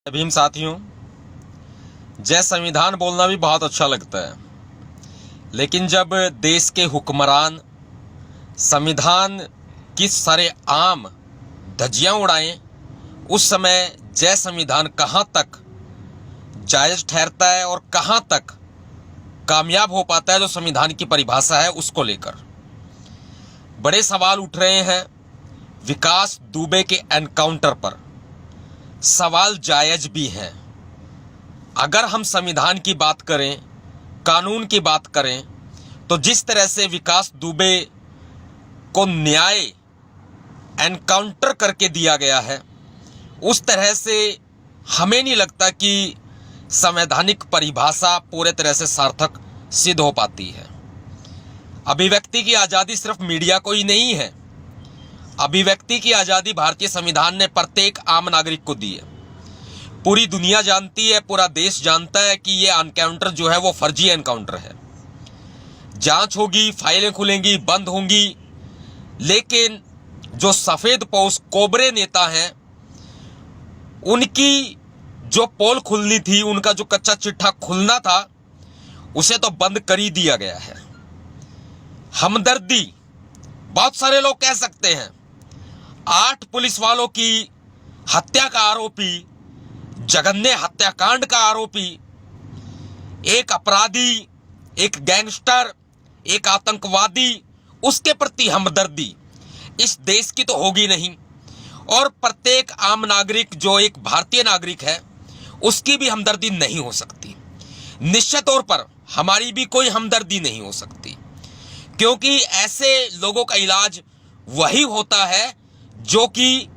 भीम साथियों, जय संविधान बोलना भी बहुत अच्छा लगता है, लेकिन जब देश के हुक्मरान संविधान की सरेआम धज्जियां उड़ाएं, उस समय जय संविधान कहां तक जायज ठहरता है और कहां तक कामयाब हो पाता है जो संविधान की परिभाषा है उसको लेकर बड़े सवाल उठ रहे हैं। विकास दुबे के एनकाउंटर पर सवाल जायज भी हैं। अगर हम संविधान की बात करें, कानून की बात करें, तो जिस तरह से विकास दुबे को न्याय एनकाउंटर करके दिया गया है, उस तरह से हमें नहीं लगता कि संवैधानिक परिभाषा पूरे तरह से सार्थक सिद्ध हो पाती है। अभिव्यक्ति की आज़ादी सिर्फ मीडिया को ही नहीं है। अभिव्यक्ति की आज़ादी भारतीय संविधान ने प्रत्येक आम नागरिक को दी है। पूरी दुनिया जानती है, पूरा देश जानता है कि ये एनकाउंटर जो है वो फर्जी एनकाउंटर है। जांच होगी, फाइलें खुलेंगी, बंद होंगी, लेकिन जो सफेद पोश कोबरे नेता हैं, उनकी जो पोल खुलनी थी, उनका जो कच्चा चिट्ठा खुलना था, उसे तो बंद कर ही दिया गया है। हमदर्दी, बहुत सारे लोग कह सकते हैं 8 पुलिस वालों की हत्या का आरोपी, जघन्य हत्याकांड का आरोपी, एक अपराधी, एक गैंगस्टर, एक आतंकवादी, उसके प्रति हमदर्दी इस देश की तो होगी नहीं, और प्रत्येक आम नागरिक जो एक भारतीय नागरिक है उसकी भी हमदर्दी नहीं हो सकती। निश्चित तौर पर हमारी भी कोई हमदर्दी नहीं हो सकती, क्योंकि ऐसे लोगों का इलाज वही होता है जो कि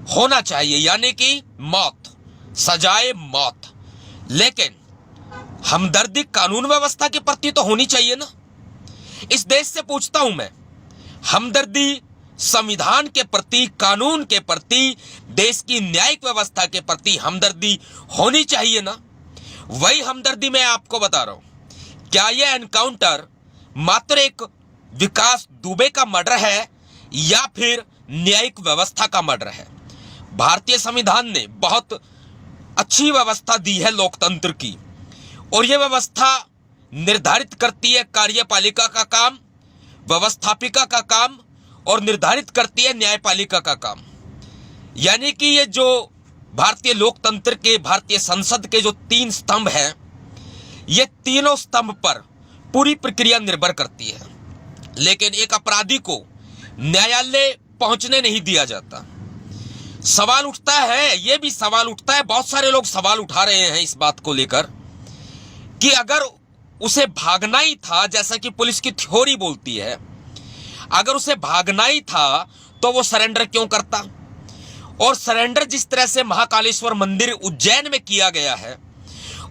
होना चाहिए, यानी कि मौत, सजाए मौत। लेकिन हमदर्दी कानून व्यवस्था के प्रति तो होनी चाहिए ना। इस देश से पूछता हूं मैं, हमदर्दी संविधान के प्रति, कानून के प्रति, देश की न्यायिक व्यवस्था के प्रति हमदर्दी होनी चाहिए ना। वही हमदर्दी मैं आपको बता रहा हूं। क्या यह एनकाउंटर मात्र एक विकास दुबे का मर्डर है या फिर न्यायिक व्यवस्था का मर्डर है? भारतीय संविधान ने बहुत अच्छी व्यवस्था दी है लोकतंत्र की, और यह व्यवस्था निर्धारित करती है कार्यपालिका का काम, व्यवस्थापिका का काम, और निर्धारित करती है न्यायपालिका का काम। यानी कि ये जो भारतीय लोकतंत्र के, भारतीय संसद के जो 3 स्तंभ हैं, ये तीनों स्तंभ पर पूरी प्रक्रिया निर्भर करती है। लेकिन एक अपराधी को न्यायालय पहुंचने नहीं दिया जाता। सवाल उठता है, यह भी सवाल उठता है, बहुत सारे लोग सवाल उठा रहे हैं इस बात को लेकर कि अगर उसे भागना ही था, जैसा कि पुलिस की थ्योरी बोलती है, अगर उसे भागना ही था तो वो सरेंडर क्यों करता? और सरेंडर जिस तरह से महाकालेश्वर मंदिर उज्जैन में किया गया है,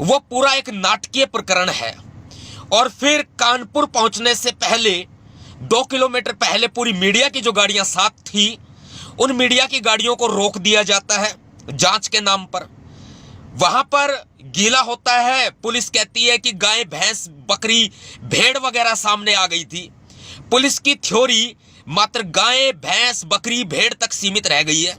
वो पूरा एक नाटकीय प्रकरण है। और फिर कानपुर पहुंचने से पहले 2 किलोमीटर पहले पूरी मीडिया की जो गाड़ियां साथ थी, उन मीडिया की गाड़ियों को रोक दिया जाता है जांच के नाम पर। वहां पर गीला होता है, पुलिस कहती है कि गाय, भैंस, बकरी, भेड़ वगैरह सामने आ गई थी। पुलिस की थ्योरी मात्र गाय, भैंस, बकरी, भेड़ तक सीमित रह गई है,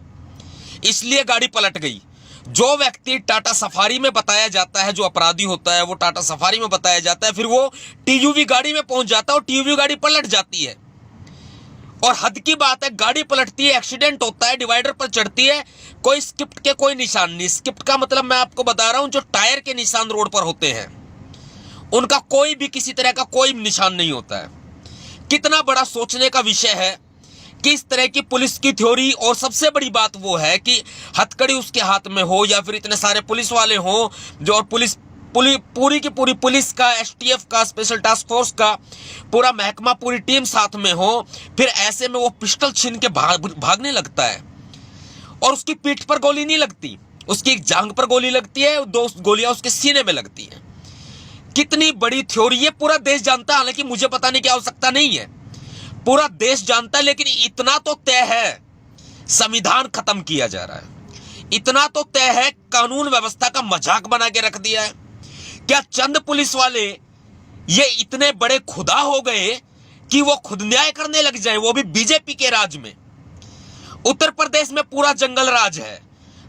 इसलिए गाड़ी पलट गई। जो व्यक्ति टाटा सफारी में बताया जाता है, जो अपराधी होता है वो टाटा सफारी में बताया जाता है, फिर वो टीयूवी गाड़ी में पहुंच जाता है और टीयूवी गाड़ी पलट जाती है। और हद की बात है, गाड़ी पलटती है, एक्सीडेंट होता है, डिवाइडर पर चढ़ती है, कोई स्किप्ट के कोई निशान नहीं। स्किप्ट का मतलब मैं आपको बता रहा हूं, जो टायर के निशान रोड पर होते हैं, उनका कोई भी किसी तरह का कोई निशान नहीं होता है। कितना बड़ा सोचने का विषय है कि इस तरह की पुलिस की थ्योरी। और सबसे बड़ी बात वो है कि हथकड़ी उसके हाथ में हो, या फिर इतने सारे पुलिस वाले हो जो, और पूरी की पूरी पुलिस का, एसटीएफ का, स्पेशल टास्क फोर्स का पूरा महकमा, पूरी टीम साथ में हो, फिर ऐसे में वो पिस्टल छीन के भागने लगता है। और उसकी पीठ पर गोली नहीं लगती, उसकी एक जांघ पर गोली लगती है, 2 गोलियां उसके सीने में लगती है। कितनी बड़ी थ्योरी, ये पूरा देश जानता है। हालांकि मुझे पता नहीं, क्या आवश्यकता नहीं है, पूरा देश जानता है। लेकिन इतना तो तय है, संविधान खत्म किया जा रहा है। इतना तो तय है, कानून व्यवस्था का मजाक बना के रख दिया है। क्या चंद पुलिस वाले ये इतने बड़े खुदा हो गए कि वो खुद न्याय करने लग जाए, वो भी बीजेपी के राज में? उत्तर प्रदेश में पूरा जंगल राज है,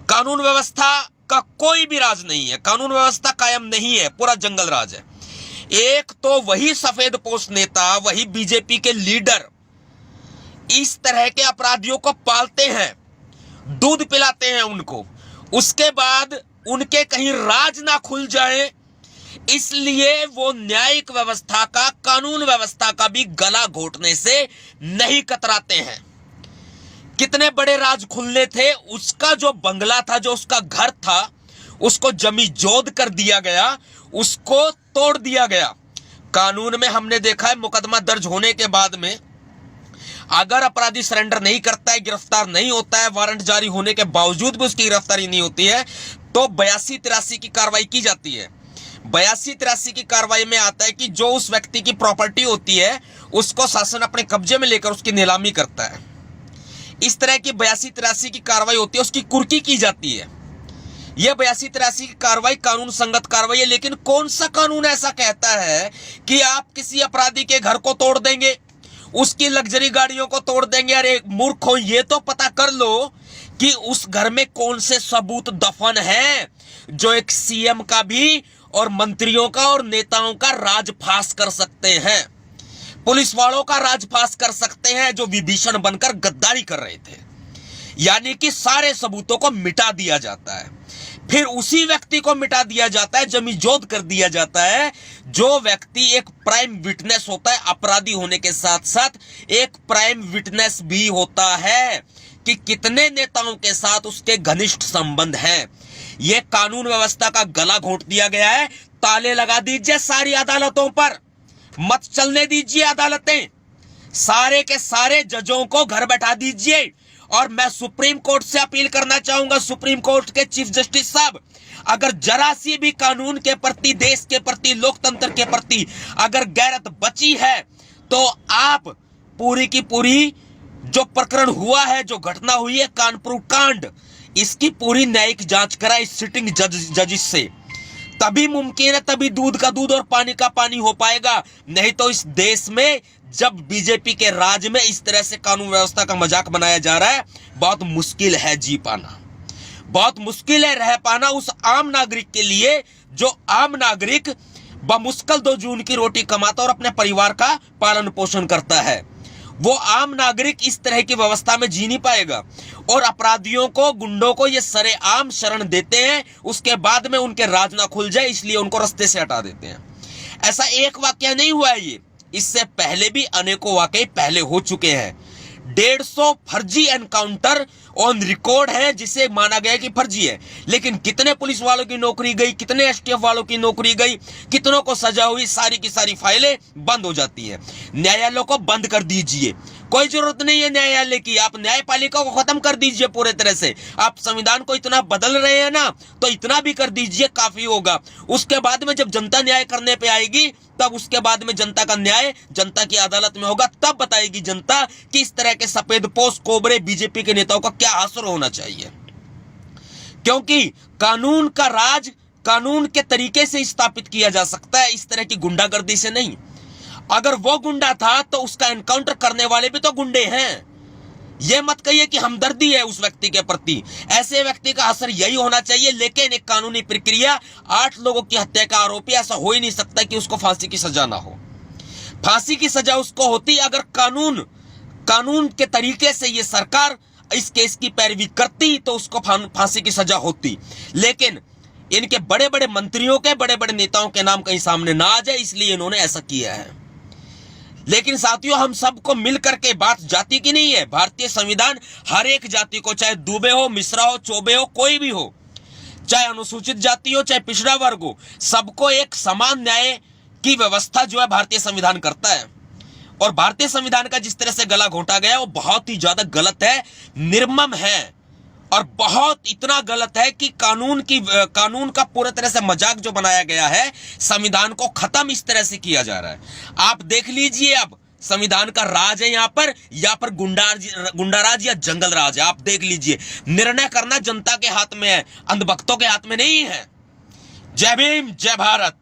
कानून व्यवस्था का कोई भी राज नहीं है, कानून व्यवस्था कायम नहीं है, पूरा जंगल राज है। एक तो वही सफेद पोस्ट नेता, वही बीजेपी के लीडर इस तरह के अपराधियों को पालते हैं, दूध पिलाते हैं उनको, उसके बाद उनके कहीं राज ना खुल जाए, इसलिए वो न्यायिक व्यवस्था का, कानून व्यवस्था का भी गला घोटने से नहीं कतराते हैं। कितने बड़े राज खुलने थे, उसका जो बंगला था, जो उसका घर था, उसको जमी जोद कर दिया गया, उसको तोड़ दिया गया। कानून में हमने देखा है, मुकदमा दर्ज होने के बाद में अगर अपराधी सरेंडर नहीं करता है, गिरफ्तार नहीं होता है, वारंट जारी होने के बावजूद भी उसकी गिरफ्तारी नहीं होती है, तो 82-83 की कार्रवाई की जाती है। 82-83 की कार्रवाई में आता है कि जो उस व्यक्ति की प्रॉपर्टी होती है उसको शासन अपने कब्जे में लेकर उसकी नीलामी करता है। इस तरह की 82-83 की कार्रवाई होती है, उसकी कुर्की की जाती है। यह 82-83 की कार्रवाई कानून संगत कार्रवाई है, लेकिन कौन सा कानून ऐसा कहता है कि आप किसी अपराधी के घर को तोड़ देंगे, उसकी लग्जरी गाड़ियों को तोड़ देंगे? अरे मूर्खों, ये तो पता कर लो कि उस घर में कौन से सबूत दफन हैं जो एक सीएम का भी और मंत्रियों का और नेताओं का राजफास कर सकते हैं, पुलिस वालों का राजफास कर सकते हैं, जो विभीषण बनकर गद्दारी कर रहे थे। यानी कि सारे सबूतों को मिटा दिया जाता है, फिर उसी व्यक्ति को मिटा दिया जाता है, जमीजोद कर दिया जाता है, जो व्यक्ति एक प्राइम विटनेस होता है, अपराधी होने के साथ साथ एक प्राइम विटनेस भी होता है कि कितने नेताओं के साथ उसके घनिष्ठ संबंध हैं। यह कानून व्यवस्था का गला घोंट दिया गया है। ताले लगा दीजिए सारी अदालतों पर, मत चलने दीजिए अदालतें, सारे के सारे जजों को घर बैठा दीजिए। और मैं सुप्रीम कोर्ट से अपील करना चाहूंगा, सुप्रीम कोर्ट के चीफ जस्टिस साहब, अगर जरा सी भी कानून के प्रति, देश के प्रति, लोकतंत्र के प्रति अगर गैरत बची है, तो आप पूरी की पूरी जो प्रकरण हुआ है, जो घटना हुई है कानपुर कांड, इसकी पूरी न्यायिक जांच कराए सिटिंग जजिस से, तभी मुमकिन है, तभी दूध का दूध और पानी का पानी हो पाएगा। नहीं तो इस देश में जब बीजेपी के राज में इस तरह से कानून व्यवस्था का मजाक बनाया जा रहा है, बहुत मुश्किल है जी पाना, बहुत मुश्किल है रह पाना उस आम नागरिक के लिए, जो आम नागरिक बमुश्किल 2 जून की रोटी कमाता और अपने परिवार का पालन पोषण करता है। वो आम नागरिक इस तरह की व्यवस्था में जी नहीं पाएगा। और अपराधियों को, गुंडों को ये सरेआम शरण देते हैं, उसके बाद में उनके राज ना खुल जाए इसलिए उनको रास्ते से हटा देते हैं। ऐसा एक वाकया नहीं हुआ है, ये इससे पहले भी अनेकों वाकये पहले हो चुके हैं। 150 फर्जी एनकाउंटर ऑन रिकॉर्ड है, जिसे माना गया कि फर्जी है, लेकिन कितने पुलिस वालों की नौकरी गई, कितने एसटीएफ वालों की नौकरी गई, कितनों को सजा हुई, सारी की सारी फाइलें बंद हो जाती है। न्यायालयों को बंद कर दीजिए, कोई जरूरत नहीं है न्यायालय की, आप न्यायपालिका को खत्म कर दीजिए पूरे तरह से। आप संविधान को इतना बदल रहे हैं ना, तो इतना भी कर दीजिए, काफी होगा। उसके बाद में जब जनता न्याय करने पे आएगी, तब उसके बाद में जनता का न्याय जनता की अदालत में होगा, तब बताएगी जनता कि इस तरह के सफेद पोश कोबरे बीजेपी के नेताओं का क्या असर होना चाहिए। क्योंकि कानून का राज कानून के तरीके से स्थापित किया जा सकता है, इस तरह की गुंडागर्दी से नहीं। अगर वो गुंडा था तो उसका एनकाउंटर करने वाले भी तो गुंडे हैं। यह मत कहिए कि हमदर्दी है उस व्यक्ति के प्रति, ऐसे व्यक्ति का असर यही होना चाहिए। लेकिन एक कानूनी प्रक्रिया, 8 लोगों की हत्या का आरोपी, ऐसा हो ही नहीं सकता कि उसको फांसी की सजा ना हो। फांसी की सजा उसको होती अगर कानून के तरीके से ये सरकार इस केस की पैरवी करती, तो उसको फांसी की सजा होती। लेकिन इनके बड़े बड़े मंत्रियों के, बड़े बड़े नेताओं के नाम कहीं सामने ना आ जाए, इसलिए इन्होंने ऐसा किया है। लेकिन साथियों, हम सबको मिलकर के, बात जाति की नहीं है, भारतीय संविधान हर एक जाति को, चाहे दुबे हो, मिश्रा हो, चौबे हो, कोई भी हो, चाहे अनुसूचित जाति हो, चाहे पिछड़ा वर्ग हो, सबको एक समान न्याय की व्यवस्था जो है भारतीय संविधान करता है। और भारतीय संविधान का जिस तरह से गला घोंटा गया वो बहुत ही ज्यादा गलत है, निर्मम है, और बहुत इतना गलत है कि कानून का पूरी तरह से मजाक जो बनाया गया है, संविधान को खत्म इस तरह से किया जा रहा है। आप देख लीजिए, अब संविधान का राज है यहाँ पर, या पर गुंडाराज या जंगल राज है। आप देख लीजिए, निर्णय करना जनता के हाथ में है, अंधभक्तों के हाथ में नहीं है। जय भीम, जय भारत।